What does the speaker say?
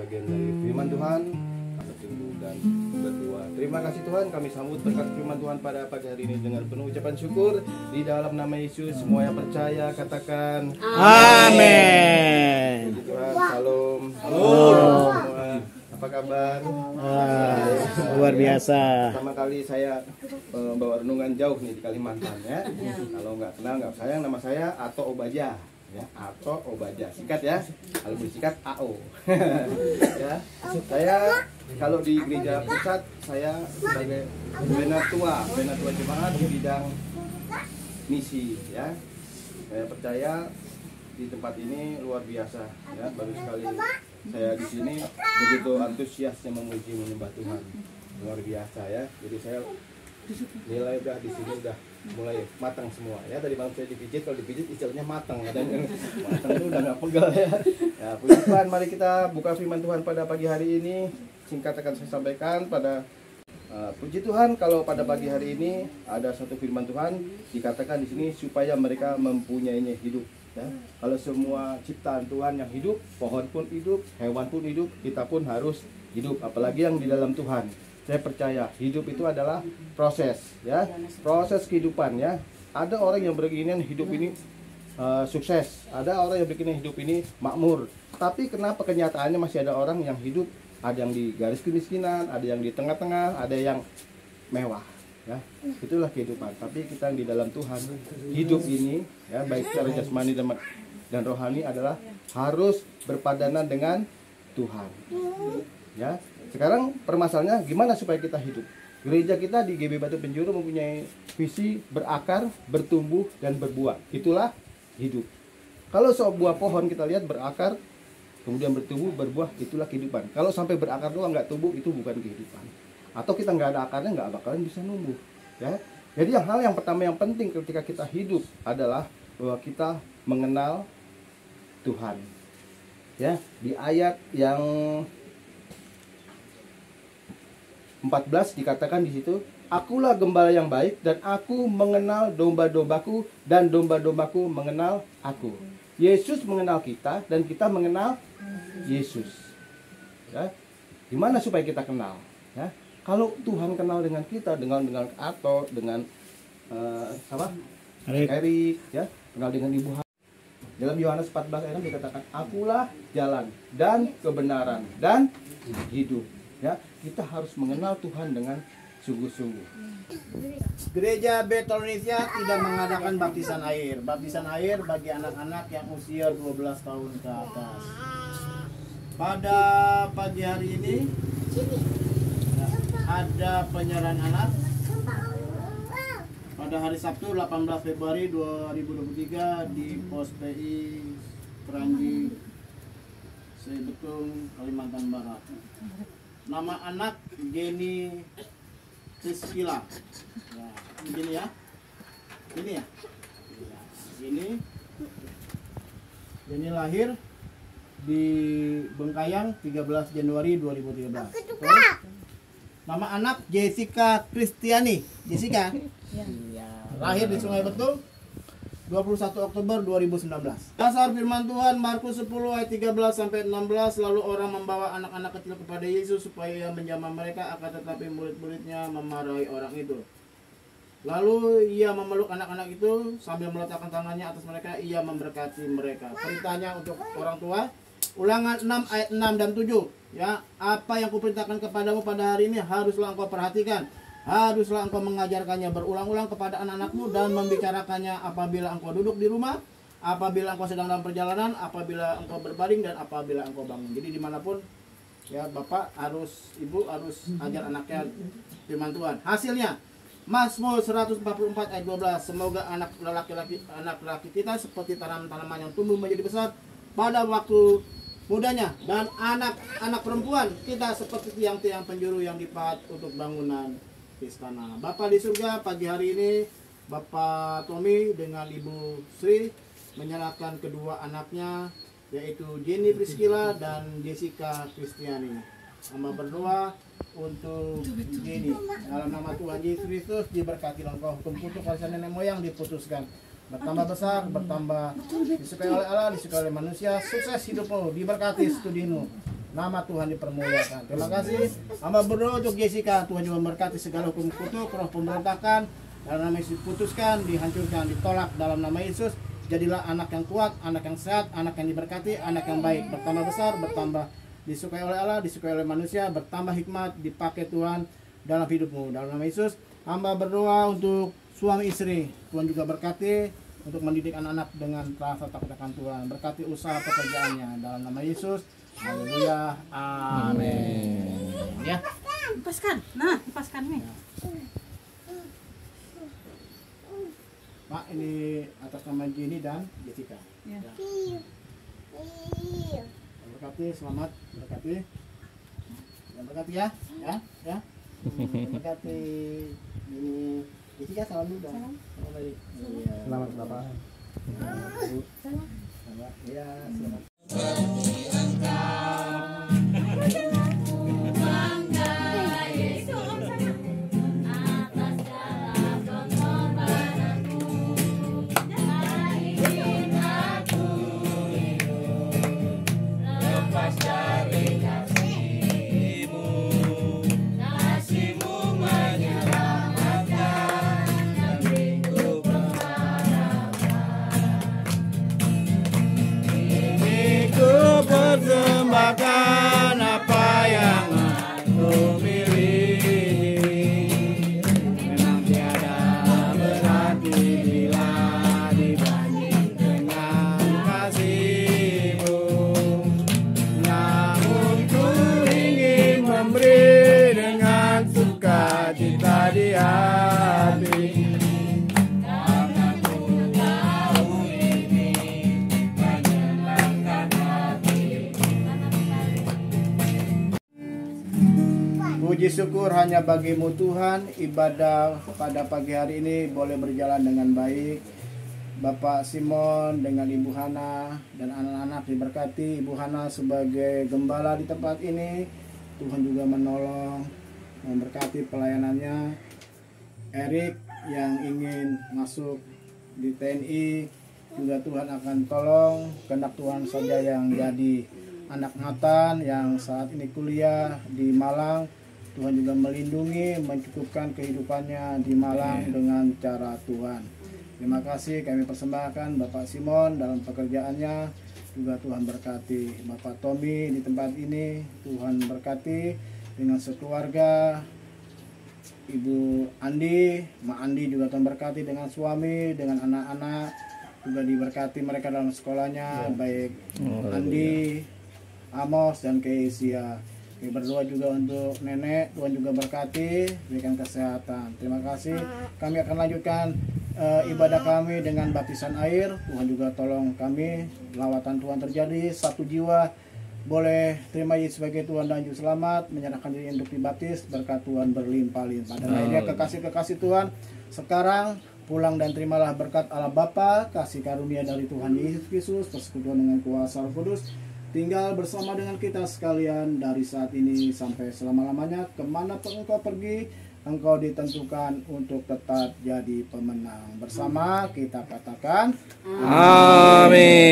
bagian dari firman Tuhan, bertumbuh dan berdoa. Terima kasih Tuhan, kami sambut berkat firman Tuhan pada pagi hari ini dengan penuh ucapan syukur. Di dalam nama Yesus, semua yang percaya katakan amin. Puji Tuhan, salam. Halo semua, apa kabar? Luar biasa. Pertama kali saya bawa renungan jauh nih di Kalimantan ya. Kalau nggak kenal nggak sayang, nama saya Ato Obaja. Ya, Ato Obaja, singkat ya. Kalau disingkat AO. Ya, saya kalau di gereja pusat saya sebagai penatua jemaat di bidang misi ya. Saya percaya di tempat ini luar biasa ya, bagus sekali saya di sini begitu antusiasnya memuji menyembah Tuhan, luar biasa ya. Jadi saya nilai udah di sini udah mulai matang semua ya. Tadi malam saya dipijit, kalau dipijit istilahnya matang, kadang matang itu udah nggak pegal ya. Ya puji Tuhan, mari kita buka firman Tuhan pada pagi hari ini. Singkat akan saya sampaikan pada puji Tuhan, kalau pada pagi hari ini ada satu firman Tuhan dikatakan di sini supaya mereka mempunyainya hidup. Ya. Kalau semua ciptaan Tuhan yang hidup, pohon pun hidup, hewan pun hidup, kita pun harus hidup, apalagi yang di dalam Tuhan. Saya percaya hidup itu adalah proses, ya, proses kehidupan ya. Ada orang yang berkeinginan hidup ini sukses, ada orang yang berkeinginan hidup ini makmur. Tapi kenapa kenyataannya masih ada orang yang hidup, ada yang di garis kemiskinan, ada yang di tengah-tengah, ada yang mewah. Ya, itulah kehidupan. Tapi kita yang di dalam Tuhan, hidup ini ya, baik secara jasmani dan rohani adalah harus berpadanan dengan Tuhan. Ya, sekarang permasalahannya gimana supaya kita hidup? Gereja kita di GB Batu Penjuru mempunyai visi berakar, bertumbuh dan berbuah. Itulah hidup. Kalau sebuah pohon kita lihat berakar, kemudian bertumbuh, berbuah, itulah kehidupan. Kalau sampai berakar doang nggak tumbuh, itu bukan kehidupan. Atau kita nggak ada akarnya, nggak bakalan bisa numbuh ya. Jadi hal yang pertama yang penting ketika kita hidup adalah bahwa kita mengenal Tuhan ya. Di ayat yang 14 dikatakan di situ, akulah gembala yang baik dan aku mengenal domba-dombaku dan domba-dombaku mengenal aku. Yesus mengenal kita dan kita mengenal Yesus ya. Gimana supaya kita kenal ya? Kalau Tuhan kenal dengan kita, dengan Ato, dengan Erik, ya, kenal dengan Ibu Hana. Dalam Yohanes 14 ayat 6 dikatakan, akulah jalan dan kebenaran dan hidup. Ya, kita harus mengenal Tuhan dengan sungguh-sungguh. Gereja Bethel Indonesia tidak mengadakan baptisan air. Baptisan air bagi anak-anak yang usia 12 tahun ke atas. Pada pagi hari ini ada penyerahan anak pada hari Sabtu 18 Februari 2023 di Pos PI Keranji, Sebetung, Kalimantan Barat. Nama anak Jenny Priscilla. Ya, ini ya. Ini ya. Ini lahir di Bengkayang 13 Januari 2013. Nama anak Jessica Kristiani. Jessica. Ya. Lahir di Sungai Betul 21 Oktober 2019. Dasar firman Tuhan Markus 10 ayat 13 sampai 16, lalu orang membawa anak-anak kecil kepada Yesus supaya ia menjamah mereka, akan tetapi murid-muridnya memarahi orang itu. Lalu ia memeluk anak-anak itu sambil meletakkan tangannya atas mereka, ia memberkati mereka. Perintahnya untuk orang tua, Ulangan 6 ayat 6 dan 7. Ya, apa yang kuperintahkan kepadamu pada hari ini haruslah engkau perhatikan. Haruslah engkau mengajarkannya berulang-ulang kepada anak-anakmu dan membicarakannya apabila engkau duduk di rumah, apabila engkau sedang dalam perjalanan, apabila engkau berbaring dan apabila engkau bangun. Jadi dimanapun ya bapak harus, ibu harus ajar anaknya firman Tuhan. Hasilnya Mazmur 144 ayat 12. Semoga anak laki-laki kita seperti tanaman-tanaman yang tumbuh menjadi besar pada waktu mudanya, dan anak-anak perempuan kita seperti tiang-tiang penjuru yang dipahat untuk bangunan istana. Bapak di surga, pagi hari ini Bapak Tommy dengan Ibu Sri menyerahkan kedua anaknya, yaitu Jenny Priscilla dan Jessica Kristiani. Hamba berdoa untuk Jenny, dalam nama Tuhan Yesus Kristus, diberkati engkau, hukum kutuk warisan nenek moyang diputuskan, bertambah besar, bertambah disukai oleh Allah, disukai oleh manusia, sukses hidupmu, diberkati studimu. nama Tuhan dipermuliakan. Terima kasih. Hamba berdoa untuk Jessica, Tuhan juga memberkati segala hukum kutuk, roh pemberontakan, dalam nama Yesus putuskan, dihancurkan, ditolak dalam nama Yesus. Jadilah anak yang kuat, anak yang sehat, anak yang diberkati, anak yang baik, bertambah besar, bertambah disukai oleh Allah, disukai oleh manusia, bertambah hikmat, dipakai Tuhan dalam hidupmu. Dalam nama Yesus, hamba berdoa untuk suami istri, Tuhan juga berkati untuk mendidik anak-anak dengan rasa takut akan Tuhan. Berkati usaha pekerjaannya dalam nama Yesus. Haleluya. Amin. Ya. Lepaskan. Nah, lepaskan nih. Pak, ini atas nama Jenny dan Jessica. Ya. Berkati, selamat berkati. Dan berkati ya. Ya. Berkati. Ini Jessica salam dulu dong. Iya. Selamat Bapak. Selamat. Ya, selamat. Persembahkan apa yang aku miliki, memang tiada berarti bila dibanding dengan kasih-Mu. Namun ku ingin memberi dengan sukacita di hati. Puji syukur hanya bagi-Mu Tuhan. Ibadah pada pagi hari ini boleh berjalan dengan baik. Bapak Simon dengan Ibu Hana dan anak-anak diberkati. Ibu Hana sebagai gembala di tempat ini, Tuhan juga menolong, memberkati pelayanannya. Erik yang ingin masuk di TNI juga Tuhan akan tolong. Kehendak Tuhan saja yang jadi. Anak Nathan yang saat ini kuliah di Malang, Tuhan juga melindungi, mencukupkan kehidupannya di Malang dengan cara Tuhan. Terima kasih kami persembahkan Bapak Simon dalam pekerjaannya, juga Tuhan berkati. Bapak Tommy di tempat ini, Tuhan berkati dengan sekeluarga. Ibu Andi, Mak Andi juga Tuhan berkati dengan suami, dengan anak-anak, juga diberkati mereka dalam sekolahnya, baik Andi, Amos, dan Keisia. Kami berdoa juga untuk nenek, Tuhan juga berkati, berikan kesehatan. Terima kasih. Kami akan lanjutkan ibadah kami dengan baptisan air. Tuhan juga tolong kami, lawatan Tuhan terjadi, satu jiwa boleh terima Yesus sebagai Tuhan dan Juru Selamat, menyerahkan diri untuk dibaptis, berkat Tuhan berlimpah-limpah. Dan lainnya kekasih-kekasih Tuhan, sekarang pulang dan terimalah berkat Allah Bapa, kasih karunia dari Tuhan Yesus Kristus, persekutuan dengan kuasa Roh Kudus, tinggal bersama dengan kita sekalian dari saat ini sampai selama-lamanya. Kemanapun engkau pergi, engkau ditentukan untuk tetap jadi pemenang. Bersama kita katakan, Amin.